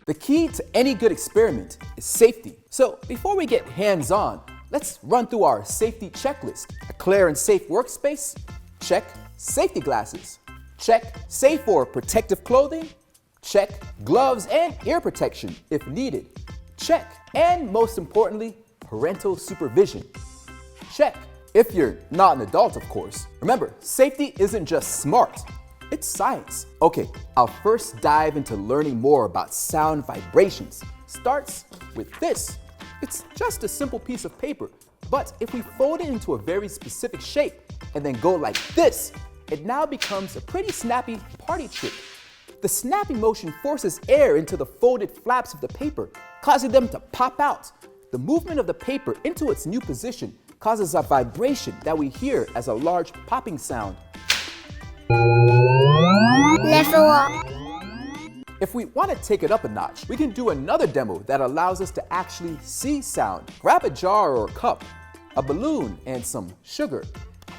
The key to any good experiment is safety. So before we get hands-on, let's run through our safety checklist. A clear and safe workspace? Check. Safety glasses? Check. Safe or protective clothing? Check. Gloves and ear protection if needed? Check. And most importantly, parental supervision? Check. If you're not an adult, of course. Remember, safety isn't just smart, it's science. Okay, I'll first dive into learning more about sound vibrations. Starts with this. It's just a simple piece of paper, but if we fold it into a very specific shape and then go like this, it now becomes a pretty snappy party trick. The snapping motion forces air into the folded flaps of the paper, causing them to pop out. The movement of the paper into its new position causes a vibration that we hear as a large popping sound. Level up. If we want to take it up a notch, we can do another demo that allows us to actually see sound. Grab a jar or a cup, a balloon, and some sugar.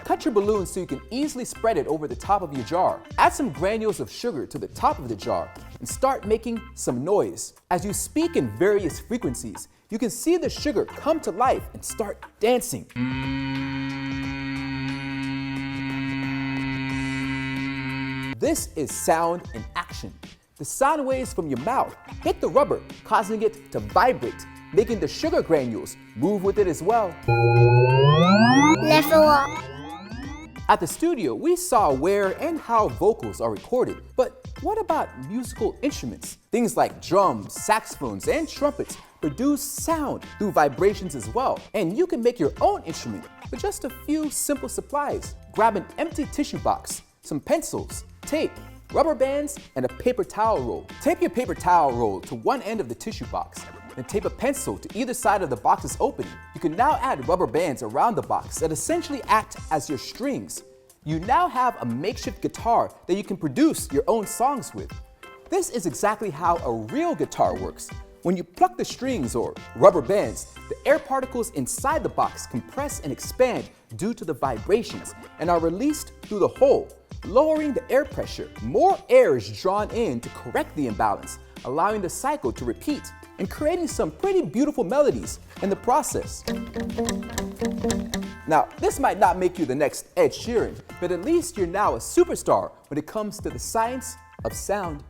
Cut your balloon so you can easily spread it over the top of your jar. Add some granules of sugar to the top of the jar and start making some noise. As you speak in various frequencies, you can see the sugar come to life and start dancing. This is sound in action. The sound waves from your mouth hit the rubber, causing it to vibrate, making the sugar granules move with it as well. Level up. At the studio, we saw where and how vocals are recorded, but what about musical instruments? Things like drums, saxophones, and trumpets produce sound through vibrations as well. And you can make your own instrument with just a few simple supplies. Grab an empty tissue box, some pencils, tape, rubber bands, and a paper towel roll. Tape your paper towel roll to one end of the tissue box, then tape a pencil to either side of the box's opening. You can now add rubber bands around the box that essentially act as your strings. You now have a makeshift guitar that you can produce your own songs with. This is exactly how a real guitar works. When you pluck the strings or rubber bands, the air particles inside the box compress and expand due to the vibrations and are released through the hole, lowering the air pressure. More air is drawn in to correct the imbalance, allowing the cycle to repeat and creating some pretty beautiful melodies in the process. Now, this might not make you the next Ed Sheeran, but at least you're now a superstar when it comes to the science of sound.